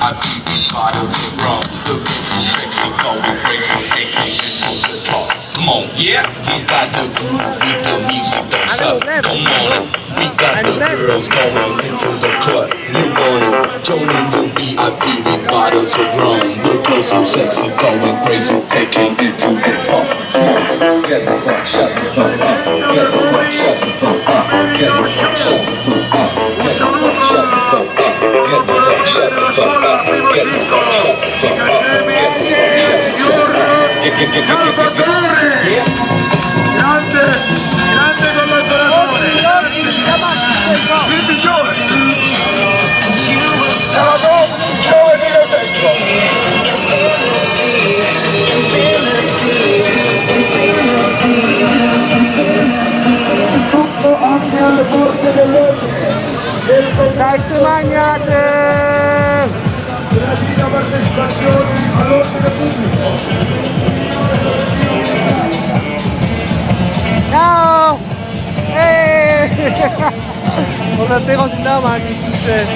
VIP with bottles of rum. The girls so sexy, going crazy, they came into the talk. Come on, yeah, we got the groove with the music that's up. Come on, we got the girls going into the club. You wanna join in the VIP with bottles of rum. The girls so sexy, going crazy, taking it to the top. Come on, get the fuck, shut the fuck up. Get the fuck, shut the fuck up. Get the fuck, shut the fuck up. Get the fuck, shut the fuck up. Get the fuck, shut the fuck up. Get the fuck, shut the fuck up. Get the fuck, shut the fuck up. Grande, grande collaboratore, il peggiore, tutto anche alle forze dell'ordine. Dai, magnate! Relativa partecipazione all'ordine pubblico. Ciao! Eeeh! Omdat tegen als ik nou maak, is het